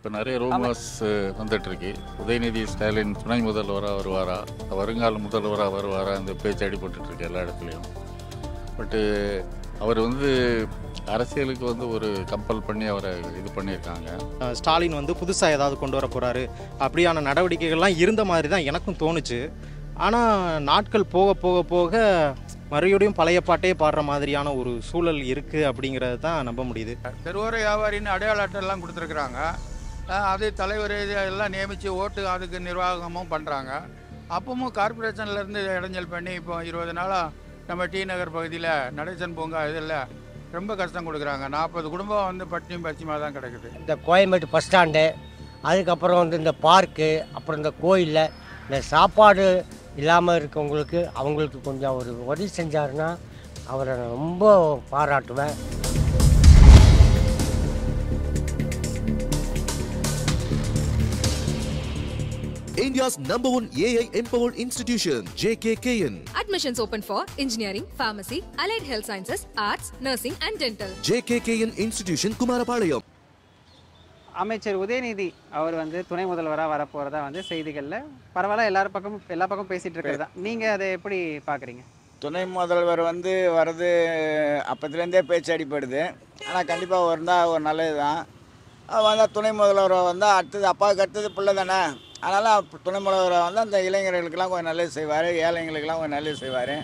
இப்போ நிறைய ரூமர்ஸ் வந்துட்டுருக்கு. உதயநிதி ஸ்டாலின் துணை முதல்வராக வருவாரா, வருங்கால முதல்வராக வருவாரா, அந்த பேச்சு அடிபட்டுருக்கு எல்லா இடத்துலையும். பட்டு அவர் அரசியலுக்கு ஒரு கம்பல் பண்ணி அவரை இது பண்ணியிருக்காங்க. ஸ்டாலின் புதுசாக ஏதாவது கொண்டு வர போகிறாரு அப்படியான நடவடிக்கைகள்லாம் இருந்த மாதிரி தான் எனக்கும் தோணுச்சு. ஆனால் நாட்கள் போக போக போக மறுபடியும் பழைய பாட்டே பாடுற மாதிரியான ஒரு சூழல் இருக்குது அப்படிங்கிறது தான் நம்ப முடியுது. தெருவோர வியாபாரின்னு அடையாள அட்டையெல்லாம் கொடுத்துருக்குறாங்க. அது தலைவர் எல்லாம் நியமித்து ஓட்டு அதுக்கு நிர்வாகமும் பண்ணுறாங்க. அப்பவும் கார்பரேஷன்லேருந்து இடைஞ்சல் பண்ணி இப்போ 20 நாளாக நம்ம டி நகர் பகுதியில் நடேசன் பூங்கா இதில் ரொம்ப கஷ்டம் கொடுக்குறாங்க. 40 குடும்பம் பட்டினியும் பச்சியமாக தான் கிடக்குது. இந்த கோயம்பேட்டு பஸ் ஸ்டாண்டு, அதுக்கப்புறம் இந்த பார்க்கு, அப்புறம் இந்த கோயிலில் இந்த சாப்பாடு இல்லாமல் இருக்கவங்களுக்கு அவங்களுக்கு கொஞ்சம் ஒரு உதவி செஞ்சாருன்னா அவரை நான் ரொம்ப பாராட்டுவேன். India's #1 AI empowered institution, JKKN. Admissions open for engineering, pharmacy, allied health sciences, arts, nursing and dental. JKKN Institution, Kumarapalayam. அமைச்சர் உதயநிதி அவர் துணை முதல்வராக வரப்போகிறதா செய்திகளில் பரவாயில்ல எல்லா பக்கமும் பேசிகிட்டு இருக்கிறதா. நீங்கள் அதை எப்படி பார்க்குறீங்க? துணை முதல்வர் வர்றது அப்பத்துலேருந்தே பேச்சு அடிப்படுது. ஆனால் கண்டிப்பாக வந்தால் ஒரு நல்லது தான். வந்தால் துணை முதல்வர் வந்தால் அடுத்தது அப்பாவுக்கு அடுத்தது பிள்ளை தானே. அதனால் துணை முதல்வர் அந்த இளைஞர்களுக்கெல்லாம் கொஞ்சம் நல்லது செய்வார், ஏழைங்களுக்கெல்லாம் கொஞ்சம் நல்லது செய்வார்.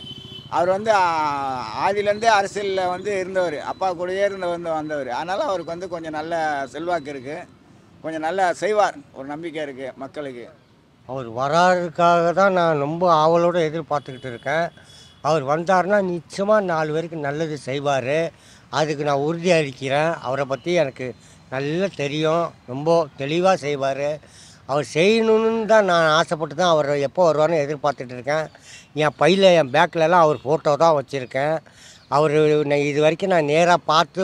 அவர் ஆதியிலேருந்தே அரசியலில் இருந்தவர், அப்பா கூடயே வந்தவர். அதனால் அவருக்கு கொஞ்சம் நல்ல செல்வாக்கு இருக்குது, கொஞ்சம் நல்லா செய்வார், ஒரு நம்பிக்கை இருக்குது மக்களுக்கு. அவர் வராதுக்காக தான் நான் ரொம்ப ஆவலோடு எதிர்பார்த்துக்கிட்டு இருக்கேன். அவர் வந்தார்னா நிச்சயமாக 4 பேருக்கு நல்லது செய்வார், அதுக்கு நான் உறுதி அளிக்கிறேன். அவரை பற்றி எனக்கு நல்லா தெரியும், ரொம்ப தெளிவாக செய்வார். அவர் செய்யணுன்னு தான் நான் ஆசைப்பட்டு தான் அவர் எப்போ வருவார்னு எதிர்பார்த்துட்டு இருக்கேன். என் பையில் என் பேக்கிலலாம் அவர் ஃபோட்டோ தான் வச்சுருக்கேன். அவர் இது வரைக்கும் நான் நேராக பார்த்து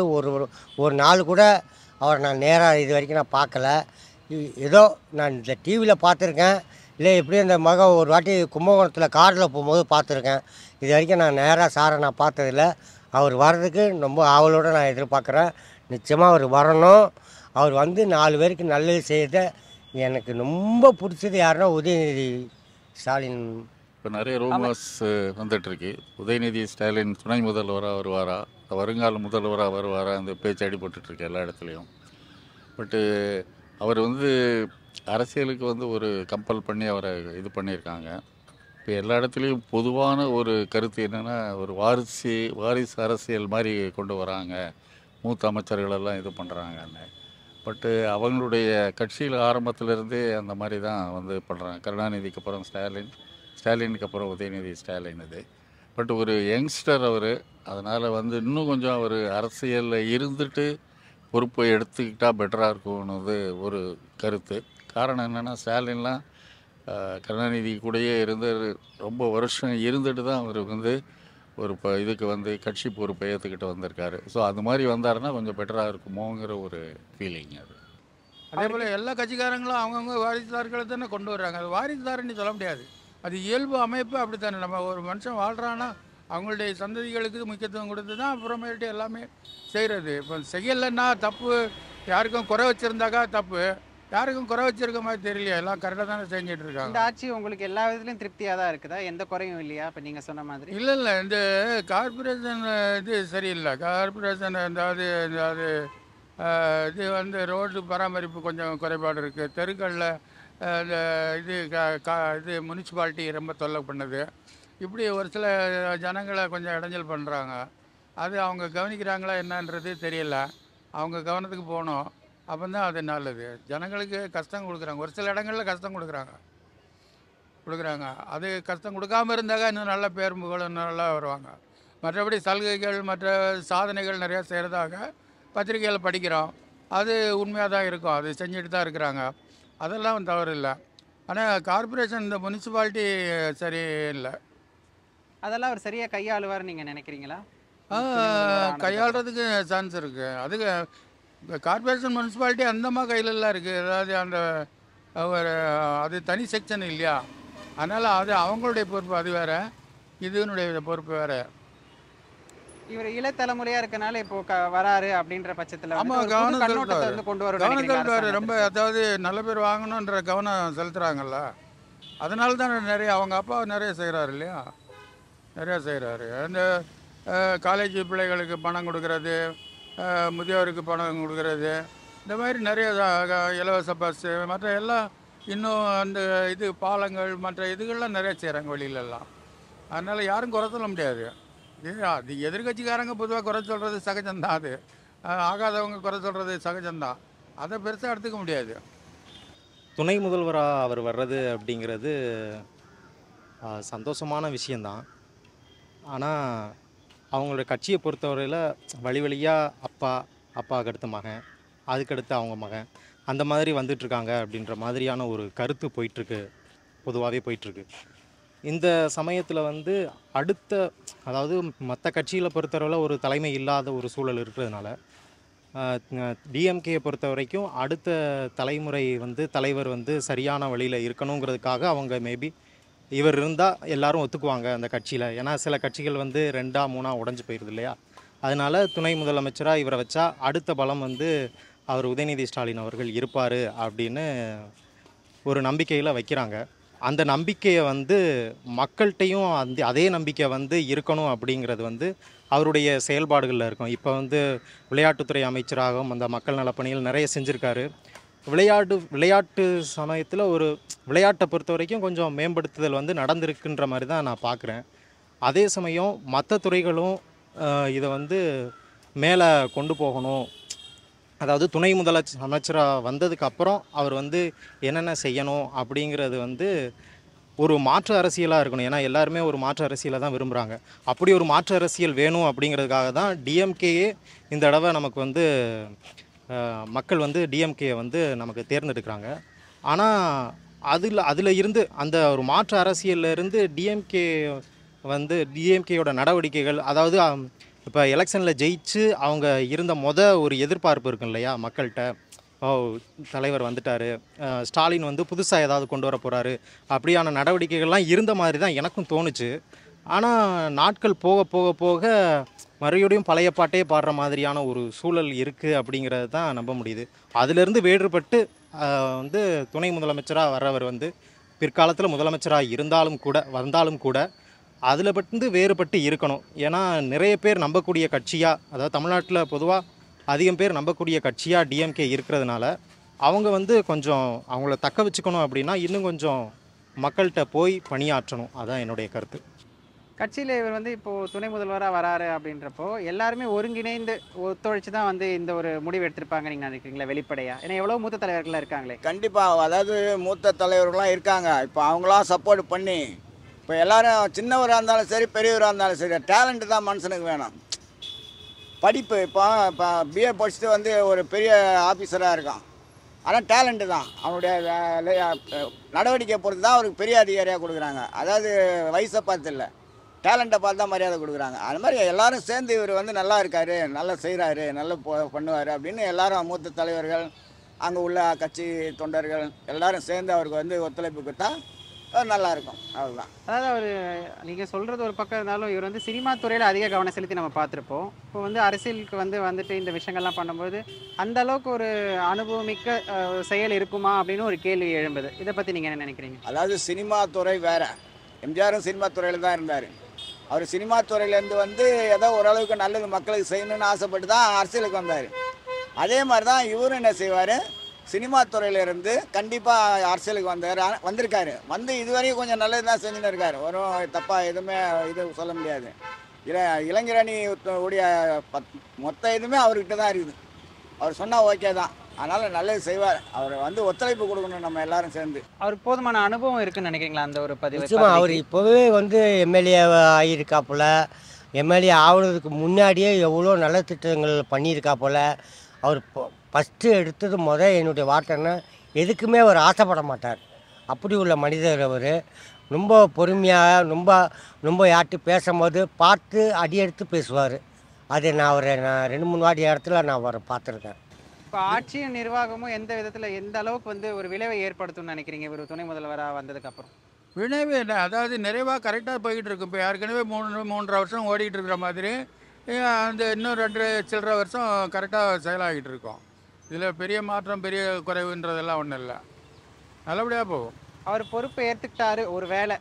ஒரு நாள் கூட அவரை நான் நேராக இது வரைக்கும் நான் பார்க்கல. ஏதோ நான் இந்த டிவியில் பார்த்துருக்கேன், இல்லை எப்படியும் இந்த மகன் ஒரு வாட்டி கும்பகோணத்தில் காரில் போகும்போது பார்த்துருக்கேன். இது வரைக்கும் நான் நேராக சாரை நான் பார்த்ததில்ல. அவர் வர்றதுக்கு ரொம்ப ஆவலோடு நான் எதிர்பார்க்குறேன். நிச்சயமாக அவர் வரணும். அவர் 4 பேருக்கு நல்லது செய்த எனக்கு ரொம்ப பிடிச்சது யாருன்னா உதயநிதி ஸ்டாலின். இப்போ நிறைய ரூமர்ஸ் வந்துட்டுருக்கு. உதயநிதி ஸ்டாலின் துணை முதல்வராக வருவாரா, வருங்கால முதல்வராக வருவாரா, அந்த பேச்சு அடிபட்டுருக்கு எல்லா இடத்துலையும். பட்டு அவர் அரசியலுக்கு ஒரு கம்பல் பண்ணி அவரை இது பண்ணியிருக்காங்க. இப்போ எல்லா இடத்துலையும் பொதுவான ஒரு கருத்து என்னென்னா, ஒரு வாரிசு அரசியல் மாதிரி கொண்டு வராங்க, மூத்த அமைச்சர்களெல்லாம் இது பண்ணுறாங்கன்னு. பட்டு அவங்களுடைய கட்சியில் ஆரம்பத்திலேருந்தே அந்த மாதிரி தான் பண்ணுறாங்க. கருணாநிதிக்கு அப்புறம் ஸ்டாலினுக்கு அப்புறம் உதயநிதி ஸ்டாலின் இது. பட் ஒரு யங்ஸ்டர் அவர், அதனால் இன்னும் கொஞ்சம் அவர் அரசியலில் இருந்துட்டு பொறுப்பை எடுத்துக்கிட்டால் பெட்டராக இருக்கும்னு ஒரு கருத்து. காரணம் என்னென்னா, ஸ்டாலின்லாம் கருணாநிதி கூடயே இருந்து ரொம்ப வருஷம் இருந்துட்டு தான் அவர் ஒரு இதுக்கு கட்சி பொறுப்பை ஏற்றுக்கிட்டு வந்திருக்காரு. ஸோ அது மாதிரி வந்தாருன்னா கொஞ்சம் பெட்டராக இருக்குமோங்கிற ஒரு ஃபீலிங் அது. அதே போல் எல்லா கட்சிக்காரங்களும் அவங்கவுங்க வாரிசுதாரர்களை தானே கொண்டு வர்றாங்க. அது வாரிசுதாரன்னு சொல்ல முடியாது, அது இயல்பு அமைப்பு அப்படி தானே. நம்ம ஒரு மனுஷன் வாழ்கிறான்னா அவங்களுடைய சந்ததிகளுக்கு முக்கியத்துவம் கொடுத்து தான் அப்புறமேட்டு எல்லாமே செய்கிறது. இப்போ செய்யலைன்னா தப்பு, யாருக்கும் குறை வச்சுருந்தாக்கா தப்பு, யாருக்கும் குறை வச்சிருக்க மாதிரி தெரியலையா, எல்லாம் கரெக்டாக தானே செஞ்சுட்டு இருக்காங்க. இந்த ஆட்சி உங்களுக்கு எல்லா விதத்துலையும் திருப்தியாக தான் இருக்குதா? எந்த குறையும் இல்லையா? இப்போ நீங்கள் சொன்ன மாதிரி இல்லை இந்த கார்பரேஷன் இது சரியில்லை. கார்பரேஷன் இது ரோடு பராமரிப்பு கொஞ்சம் குறைபாடு இருக்குது. தெருக்களில் இந்த இது முனிசிபாலிட்டி ரொம்ப தொல்லை பண்ணுது. இப்படி ஒரு சில ஜனங்களை கொஞ்சம் இடைஞ்சல் பண்ணுறாங்க. அது அவங்க கவனிக்கிறாங்களா என்னன்றது தெரியல. அவங்க கவனத்துக்கு போகணும், அப்போ தான் அது நல்லது. ஜனங்களுக்கு கஷ்டம் கொடுக்குறாங்க, ஒரு சில இடங்களில் கஷ்டம் கொடுக்குறாங்க. அது கஷ்டம் கொடுக்காமல் இருந்தாங்க இன்னும் நல்ல பேரும்புகள் இன்னும் நல்லா வருவாங்க. மற்றபடி சலுகைகள் மற்ற சாதனைகள் நிறையா செய்கிறதாக பத்திரிகையில் படிக்கிறோம். அது உண்மையாக தான் இருக்கும், அது செஞ்சுட்டு தான் இருக்கிறாங்க, அதெல்லாம் தவறு இல்லை. ஆனால் கார்பரேஷன் இந்த முனிசிபாலிட்டி சரியில்லை. அதெல்லாம் அவர் சரியாக கையாளுவார் நீங்கள் நினைக்கிறீங்களா? கையாளுறதுக்கு சான்ஸ் இருக்குது. அதுக்கு கார்பரேஷன் முனிசிபாலிட்டி அந்தமாக கையிலெல்லாம் இருக்குது. அதாவது அந்த அது தனி செக்ஷன் இல்லையா, அதனால் அது அவங்களுடைய பொறுப்பு, அது வேறு, இதனுடைய பொறுப்பு வேறு. இவர் இளத்தலைமுறையா இருக்கனால இப்போ வராரு அப்படின்ற பட்சத்துல ஆமா, வந்து ஒரு புது கவனம் கண்ணோட்டத்தை செலுத்துவாரு. வந்து கொண்டு வரும் கவனம் நினைக்கிறீங்க செலுத்துவார். ரொம்ப அரசாங்கத்துக்கு? அதாவது நல்ல பேர் வாங்கணுன்ற கவனம் செலுத்துகிறாங்கல்ல, அதனால தான் நிறைய அவங்க அப்பா நிறைய செய்கிறாரு இல்லையா, நிறையா செய்கிறாரு. அந்த காலேஜ் பிள்ளைகளுக்கு பணம் கொடுக்கறது, முதியோருக்கு பணம் கொடுக்கறது, இந்த மாதிரி நிறைய இலவச பஸ்ஸு மற்ற எல்லாம் இன்னும் அந்த இது பாலங்கள் மற்ற இதுகள்லாம் நிறைய செய்கிறாங்க வெளியிலலாம். அதனால் யாரும் குறை சொல்ல முடியாது. அது எதிர்கட்சிக்காரங்க பொதுவாக குறை சொல்கிறது சகஜம்தான். அது ஆகாதவங்க குறை சொல்கிறது சகஜம்தான். அதை பெருசாக எடுத்துக்க முடியாது. துணை முதல்வராக அவர் வர்றது அப்படிங்கிறது சந்தோஷமான விஷயந்தான். ஆனால் அவங்களோட கட்சியை பொறுத்தவரையில் வழி வழியாக அப்பாவுக்கு அடுத்த மகன், அதுக்கடுத்து அவங்க மகன், அந்த மாதிரி வந்துட்டுருக்காங்க அப்படின்ற மாதிரியான ஒரு கருத்து போயிட்டுருக்கு, பொதுவாகவே போயிட்டுருக்கு. இந்த சமயத்தில் வந்து அடுத்த அதாவது மற்ற கட்சிகளை பொறுத்தவரையில் ஒரு தலைமை இல்லாத ஒரு சூழல் இருக்கிறதுனால டிஎம்கேயை பொறுத்த வரைக்கும் அடுத்த தலைமுறை வந்து தலைவர் வந்து சரியான வழியில் இருக்கணுங்கிறதுக்காக அவங்க மேபி இவர் இருந்தால் எல்லாரும் ஒத்துக்குவாங்க அந்த கட்சியில். ஏன்னா சில கட்சிகள் வந்து 2 3 உடஞ்சி போயிடுது இல்லையா. அதனால் துணை முதலமைச்சராக இவரை வச்சா அடுத்த பலம் வந்து அவர் உதயநிதி ஸ்டாலின் அவர்கள் இருப்பார் அப்படின்னு ஒரு நம்பிக்கையில் வைக்கிறாங்க. அந்த நம்பிக்கையை வந்து மக்கள்கிட்டையும் அதே நம்பிக்கை வந்து இருக்கணும் அப்படிங்கிறது வந்து அவருடைய செயல்பாடுகளில் இருக்கும். இப்போ வந்து விளையாட்டுத்துறை அமைச்சராகவும் அந்த மக்கள் நலப்பணிகள் நிறைய செஞ்சுருக்காரு. விளையாட்டு சமயத்தில் ஒரு விளையாட்டை பொறுத்த வரைக்கும் கொஞ்சம் மேம்படுத்துதல் வந்து நடந்திருக்குன்ற மாதிரி தான் நான் பார்க்குறேன். அதே சமயம் மற்ற துறைகளும் இதை வந்து மேலே கொண்டு போகணும். அதாவது துணை அமைச்சராக வந்ததுக்கு அப்புறம் அவர் வந்து என்னென்ன செய்யணும் அப்படிங்கிறது வந்து ஒரு மாற்று அரசியலாக இருக்கணும். ஏன்னா எல்லாருமே ஒரு மாற்று அரசியலை தான் விரும்புகிறாங்க. அப்படி ஒரு மாற்று அரசியல் வேணும் அப்படிங்கிறதுக்காக தான் டிஎம்கேயே இந்த தடவை நமக்கு வந்து மக்கள் வந்து டிஎம்கேயை வந்து நமக்கு தேர்ந்தெடுக்கிறாங்க. ஆனால் அதில் இருந்து அந்த ஒரு மாற்று அரசியலில் இருந்து டிஎம்கேயோட நடவடிக்கைகள், அதாவது இப்போ எலெக்ஷனில் ஜெயிச்சு அவங்க இருந்த ஒரு எதிர்பார்ப்பு இருக்கும் இல்லையா மக்கள்கிட்ட, தலைவர் வந்துட்டார், ஸ்டாலின் வந்து புதுசாக ஏதாவது கொண்டு வர போகிறாரு, அப்படியான நடவடிக்கைகள்லாம் இருந்த மாதிரி தான் எனக்கும் தோணுச்சு. ஆனால் நாட்கள் போக போக போக மறுபடியும் பழைய பாட்டே பாடுற மாதிரியான ஒரு சூழல் இருக்குது அப்படிங்கிறது தான் நம்ப முடியுது. அதிலிருந்து வேறுபட்டு வந்து துணை முதலமைச்சராக வர்றவர் வந்து பிற்காலத்தில் முதலமைச்சராக வந்தாலும் கூட அதில் பட்டு வேறுபட்டு இருக்கணும். ஏன்னா நிறைய பேர் நம்பக்கூடிய கட்சியாக, அதாவது தமிழ்நாட்டில் பொதுவாக அதிகம் பேர் நம்பக்கூடிய கட்சியாக டிஎம்கே இருக்கிறதுனால அவங்க வந்து கொஞ்சம் அவங்கள தக்க வச்சுக்கணும். அப்படின்னா இன்னும் கொஞ்சம் மக்கள்கிட்ட போய் பணியாற்றணும். அதான் என்னுடைய கருத்து. கட்சியில் இவர் வந்து இப்போது துணை முதல்வராக வராரு அப்படின்றப்போ எல்லாருமே ஒருங்கிணைந்து ஒத்துழைச்சு தான் வந்து இந்த ஒரு முடிவு எடுத்திருப்பாங்க நீங்கள் நினைக்கிறீங்களா வெளிப்படையாக? ஏன்னா எவ்வளோ மூத்த தலைவர்கள்லாம் இருக்காங்களே. கண்டிப்பாக, அதாவது மூத்த தலைவர்கள்லாம் இருக்காங்க. இப்போ அவங்களாம் சப்போர்ட் பண்ணி இப்போ எல்லோரும் சின்னவராக இருந்தாலும் சரி பெரியவராக இருந்தாலும் சரி டேலண்ட்டு தான் மனுஷனுக்கு வேணும். படிப்பு இப்போ பிஏ படிச்சுட்டு வந்து ஒரு பெரிய ஆஃபீஸராக இருக்கான், ஆனால் டேலண்ட்டு தான் அவனுடைய நடவடிக்கை பொறுத்து தான் அவருக்கு பெரிய அதிகாரியாக கொடுக்குறாங்க. அதாவது வயசை பார்த்து இல்லை, டேலண்ட்டை பார்த்து தான் மரியாதை கொடுக்குறாங்க. அது மாதிரி எல்லோரும் சேர்ந்து இவர் வந்து நல்லா இருக்கார், நல்லா செய்கிறாரு, நல்லா பண்ணுவார் அப்படின்னு எல்லாரும் மூத்த தலைவர்கள் அங்கே உள்ள கட்சி தொண்டர்கள் எல்லாரும் சேர்ந்து அவருக்கு வந்து ஒத்துழைப்பு கொடுத்தா நல்லாயிருக்கும். அதுதான். அதாவது அவர் நீங்கள் சொல்கிறது ஒரு பக்கம் இருந்தாலும் இவர் வந்து சினிமா துறையில் அதிக கவனம் செலுத்தி நம்ம பார்த்துருப்போம். இப்போ வந்து அரசியலுக்கு வந்துட்டு இந்த விஷயங்கள்லாம் பண்ணும்போது அந்த அளவுக்கு ஒரு அனுபவமிக்க செயல் இருக்குமா அப்படின்னு ஒரு கேள்வி எழும்புது. இதை பற்றி நீங்கள் என்ன நினைக்கிறீங்க? அதாவது சினிமா துறை வேறு, எம்ஜிஆரும் சினிமா துறையில் தான் இருந்தார். அவர் சினிமா துறையிலேருந்து வந்து ஏதோ ஓரளவுக்கு நல்லது மக்களுக்கு செய்யணும்னு ஆசைப்பட்டு தான் அரசியலுக்கு வந்தார். அதே மாதிரி தான் இவரும் என்ன செய்வார், சினிமா துறையிலேருந்து கண்டிப்பாக அரசியலுக்கு வந்திருக்காரு. வந்து இதுவரையும் கொஞ்சம் நல்லது தான் செஞ்சுன்னு இருக்கார். வரும் தப்பாக எதுவுமே இது சொல்ல முடியாது. இளைஞரணி உடைய மொத்த இதுவுமே அவர்கிட்ட தான் இருக்குது. அவர் சொன்னால் ஓகே தான், அதனால் நல்லது செய்வார். அவர் வந்து ஒத்துழைப்பு கொடுக்கணும் நம்ம எல்லாரும் சேர்ந்து. அவருக்கு போதுமான அனுபவம் இருக்குன்னு நினைக்கிறீங்களா அந்த ஒரு பதிவு? நிச்சயமாக அவர் இப்போவே வந்து எம்எல்ஏ ஆகியிருக்காப்புல, எம்எல்ஏ ஆகுறதுக்கு முன்னாடியே எவ்வளோ நல்ல திட்டங்கள் பண்ணியிருக்காப்புல. அவர் ஃபஸ்ட்டு எடுத்தது என்னுடைய வார்த்தைன்னா எதுக்குமே அவர் ஆசைப்பட மாட்டார். அப்படி உள்ள மனிதர் அவர். ரொம்ப பொறுமையாக ரொம்ப யார்ட்டு பேசும்போது பார்த்து அடியெடுத்து பேசுவார். அது நான் 2-3 வாட்டி இடத்துல நான் அவரை பார்த்துருக்கேன். இப்போ ஆட்சியும் நிர்வாகமும் எந்த விதத்தில் எந்த அளவுக்கு வந்து ஒரு விளைவை ஏற்படுத்தும்னு நினைக்கிறீங்க இவர் துணை முதல்வராக வந்ததுக்கப்புறம்? விளைவு என்ன, அதாவது நிறைவாக கரெக்டாக போய்கிட்டு இருக்கும். இப்போ ஏற்கனவே 3.5 வருஷம் ஓடிக்கிட்டு இருக்கிற மாதிரி அந்த இன்னும் 2 சில்லற வருஷம் கரெக்டாக செயலாகிட்டு இருக்கோம். இதில் பெரிய மாற்றம் பெரிய குறைவுன்றதெல்லாம் ஒன்றும் இல்லை, நல்லபடியாக போகும். அவர் பொறுப்பு ஏற்றுக்கிட்டாரு, ஒரு வேலை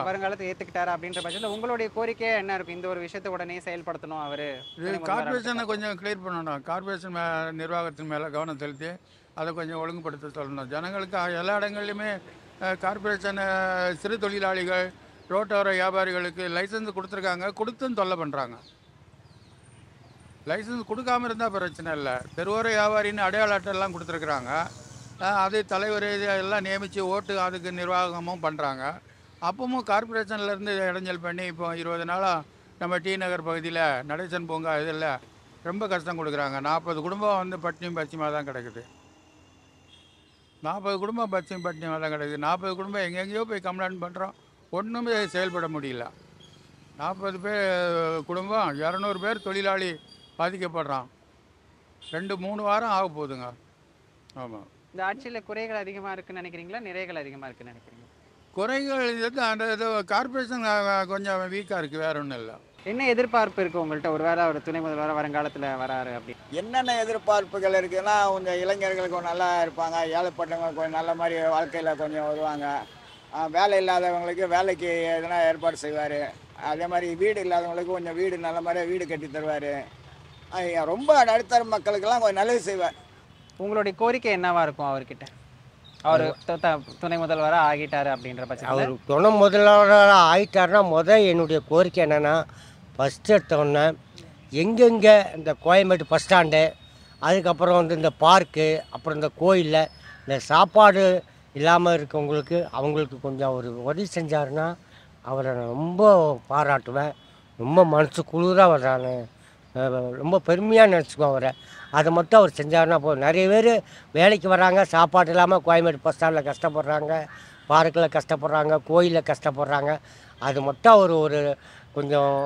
வருங்காலத்தை ஏற்றுக்கிட்டாரு அப்படின்ற பட்சத்தில் உங்களுடைய கோரிக்கை என்ன இருக்கும்? இந்த ஒரு விஷயத்தை உடனே செயல்படுத்தணும் அவர். இது கார்பரேஷனை கொஞ்சம் கிளியர் பண்ணணும். கார்பரேஷன் நிர்வாகத்தின் மேலே கவனம் செலுத்தி அதை கொஞ்சம் ஒழுங்குபடுத்த சொல்லணும். ஜனங்களுக்கு எல்லா இடங்கள்லையுமே கார்பரேஷன் சிறு தொழிலாளிகள் ரோட்டோர வியாபாரிகளுக்கு லைசன்ஸ் கொடுத்துருக்காங்க, கொடுத்துன்னு தொல்லை பண்ணுறாங்க. லைசன்ஸ் கொடுக்காமல் இருந்தால் பிரச்சனை இல்லை. தெருவோர வியாபாரின்னு அடையாள அட்டையெல்லாம் கொடுத்துருக்குறாங்க. அது தலைவர் எல்லாம் நியமித்து ஓட்டு அதுக்கு நிர்வாகமும் பண்ணுறாங்க. அப்பவும் கார்பரேஷன்லேருந்து இடைஞ்சல் பண்ணி இப்போ 20 நாளாக நம்ம டி நகர் பகுதியில் நடேசன் பூங்கா இதில் ரொம்ப கஷ்டம் கொடுக்குறாங்க. 40 குடும்பம் வந்து பட்டினியும் பட்சியமாக தான் கிடக்குது. 40 குடும்பம் பட்சியமாக தான் கிடக்குது. 40 குடும்பம் எங்கெங்கேயோ போய் கம்ப்ளைண்ட் பண்ணுறோம், ஒன்றுமே செயல்பட முடியல. 40 பேர் குடும்பம் 200 பேர் தொழிலாளி பாதிக்கப்படுறான். 2-3 வாரம் ஆக போகுதுங்க. ஆமாம். இந்த ஆட்சியில் குறைகள் அதிகமாக இருக்குன்னு நினைக்கிறீங்களா, நிறைகள் அதிகமாக இருக்குன்னு நினைக்கிறீங்களா? குறைகள் இது அந்த இது கார்பரேஷன் கொஞ்சம் வீக்காக இருக்குது, வேற ஒன்றும் இல்லை. என்ன எதிர்பார்ப்பு இருக்குது உங்கள்கிட்ட? ஒரு வேளை அவர் துணை முதல்வராக வருங்காலத்தில் வராரு அப்படி என்னென்ன எதிர்பார்ப்புகள் இருக்குதுன்னா, கொஞ்சம் இளைஞர்களுக்கு நல்லா இருப்பாங்க, ஏழைப்பட்டவங்க கொஞ்சம் நல்ல மாதிரி வாழ்க்கையில் கொஞ்சம் வருவாங்க. வேலை இல்லாதவங்களுக்கு வேலைக்கு எதனா ஏற்பாடு செய்வார். அதே மாதிரி வீடு இல்லாதவங்களுக்கு கொஞ்சம் வீடு நல்ல மாதிரியாக வீடு கட்டி தருவார். ரொம்ப நடுத்தர மக்களுக்கெல்லாம் கொஞ்சம் நல்லது செய்வார். உங்களுடைய கோரிக்கை என்னவா இருக்கும் அவர்கிட்ட? அவர் துணை முதல்வராக ஆகிட்டாரு அப்படின்ற பட்சத்தில் அவர் துணை முதல்வராக ஆகிட்டாருன்னா என்னுடைய கோரிக்கை என்னென்னா, ஃபஸ்ட்டு எடுத்தோடனே எங்கெங்கே இந்த கோயம்பேடு பஸ் ஸ்டாண்டு, அதுக்கப்புறம் வந்து இந்த பார்க்கு, அப்புறம் இந்த கோயிலில் இந்த சாப்பாடு இல்லாமல் இருக்கவங்களுக்கு அவங்களுக்கு கொஞ்சம் ஒரு உதவி செஞ்சாருன்னா அவரை நான் ரொம்ப பாராட்டுவேன். ரொம்ப மனசு குளிராக நான் ரொம்ப பெருமையாக நினச்சிக்குவேன் அவரை. அதை மட்டும் அவர் செஞ்சாருன்னா போதும். நிறைய பேர் வேலைக்கு வராங்க, சாப்பாடு இல்லாமல் கோயம்பேடு பஸ் ஸ்டாண்டில் கஷ்டப்படுறாங்க, பார்க்கில் கஷ்டப்படுறாங்க, கோயிலில் கஷ்டப்படுறாங்க. அது மட்டும் அவர் கொஞ்சம்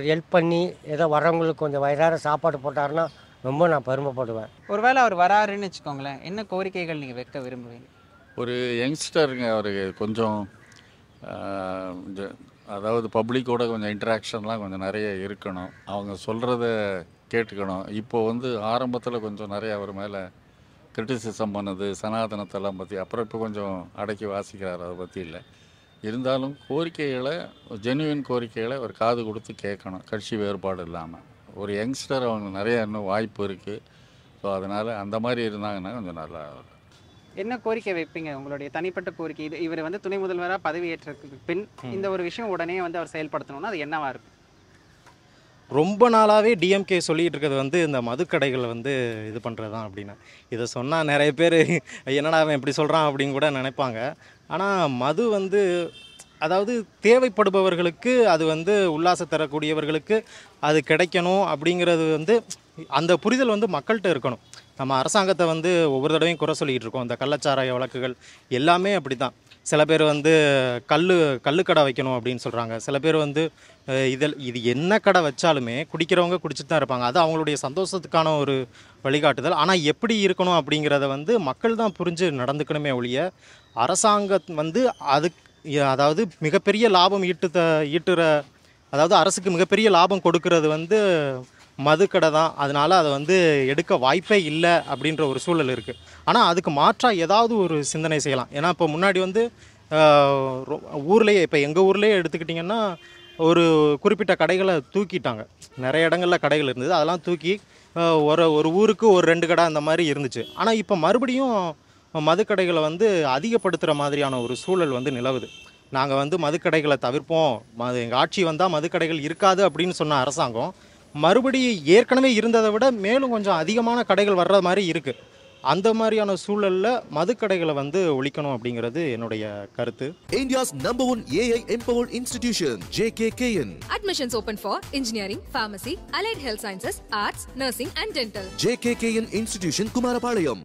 ஹெல்ப் பண்ணி ஏதோ வரவங்களுக்கு கொஞ்சம் வயிறார சாப்பாடு போட்டாருன்னா ரொம்ப நான் பெருமைப்படுவேன். ஒருவேளை அவர் வராருன்னு வச்சுக்கோங்களேன், என்ன கோரிக்கைகள் நீங்கள் வைக்க விரும்புவீங்க? ஒரு யங்ஸ்டருங்க, அவருக்கு கொஞ்சம் அதாவது பப்ளிக்கோட கொஞ்சம் இன்ட்ராக்ஷன்லாம் கொஞ்சம் நிறைய இருக்கணும். அவங்க சொல்கிறத கேட்டுக்கணும். இப்போ வந்து ஆரம்பத்தில் கொஞ்சம் நிறைய அவர் மேலே கிரிட்டிசிசம் பண்ணது, சனாதனத்தெல்லாம் பற்றி, அப்புறம் இப்போ கொஞ்சம் அடக்கி வாசிக்கிறார், அதை பற்றி இல்லை. இருந்தாலும் கோரிக்கைகளை, ஜென்யூன் கோரிக்கைகளை ஒரு காது கொடுத்து கேட்கணும், கட்சி வேறுபாடு இல்லாமல். ஒரு யங்ஸ்டர் அவங்க நிறைய இன்னும் வாய்ப்பு இருக்குது. ஸோ அதனால் அந்த மாதிரி இருந்தாங்கன்னா கொஞ்சம் நல்லா. என்ன கோரிக்கை வைப்பீங்க, உங்களுடைய தனிப்பட்ட கோரிக்கை? இவர் வந்து துணை முதல்வராக பதவியேற்றதுக்கு பின் இந்த ஒரு விஷயம் உடனே வந்து அவர் செயல்படுத்தணும்னா அது என்னவா இருக்கும்? ரொம்ப நாளாகவே டிஎம்கே சொல்லிகிட்டு இருக்கிறது வந்து இந்த மதுக்கடைகளை வந்து இது பண்ணுறது தான் அப்படின்னு. இதை சொன்னால் நிறைய பேர் என்னடா அவன் இப்படி சொல்கிறான் அப்படின்னு கூட நினைப்பாங்க. ஆனால் மது வந்து அதாவது தேவைப்படுபவர்களுக்கு அது வந்து உல்லாசம் தரக்கூடியவர்களுக்கு அது கிடைக்கணும் அப்படிங்கிறது வந்து அந்த புரிதல் வந்து மக்கள்கிட்ட இருக்கணும். நம்ம அரசாங்கத்தை வந்து ஒவ்வொரு தடவையும் குறை சொல்லிக்கிட்டு இருக்கோம். இந்த கள்ளச்சாராய வழக்குகள் எல்லாமே அப்படி தான். சில பேர் வந்து கள்ளுக்கடை வைக்கணும் அப்படின்னு சொல்கிறாங்க. சில பேர் வந்து இது என்ன கடை வச்சாலுமே குடிக்கிறவங்க குடிச்சிட்டு தான் இருப்பாங்க. அது அவங்களுடைய சந்தோஷத்துக்கான ஒரு வழிகாட்டுதல். ஆனால் எப்படி இருக்கணும் அப்படிங்கிறத வந்து மக்கள் தான் புரிஞ்சு நடந்துக்கணுமே ஒழிய அரசாங்கம் வந்து அதாவது மிகப்பெரிய லாபம் ஈட்டுற அதாவது அரசுக்கு மிகப்பெரிய லாபம் கொடுக்கறது வந்து மதுக்கடை தான். அதனால் அதை வந்து எடுக்க வாய்ப்பே இல்லை அப்படின்ற ஒரு சூழல் இருக்குது. ஆனால் அதுக்கு மாற்றாக ஏதாவது ஒரு சிந்தனை செய்யலாம். ஏன்னா இப்போ முன்னாடி வந்து ஊர்லேயே, இப்போ எங்கள் ஊர்லேயே எடுத்துக்கிட்டிங்கன்னா ஒரு குறிப்பிட்ட கடைகளை தூக்கிட்டாங்க. நிறைய இடங்களில் கடைகள் இருந்தது, அதெல்லாம் தூக்கி ஒரு ஊருக்கு ஒரு 2 கடை அந்த மாதிரி இருந்துச்சு. ஆனால் இப்போ மறுபடியும் மதுக்கடைகளை வந்து அதிகப்படுத்துகிற மாதிரியான ஒரு சூழல் வந்து நிலவுது. நாங்கள் வந்து மதுக்கடைகளை தவிர்ப்போம், எங்கள் ஆட்சி வந்தால் மதுக்கடைகள் இருக்காது அப்படின்னு சொன்ன அரசாங்கம் மறுபடியும் ஏற்கனவே இருந்ததை விட மேலும் கொஞ்சம் அதிகமான கடைகள் வர்ற மாதிரி இருக்குது. அந்த மாதிரியான சூழல்ல மதுக்கடைகளை வந்து ஒழிக்கணும் அப்படிங்கிறது என்னுடைய கருத்து. India's #1 AI empowered institution, JKKN. Admissions open for engineering, pharmacy, allied health sciences, arts, nursing and dental. JKKN Institution, Kumarapalayam.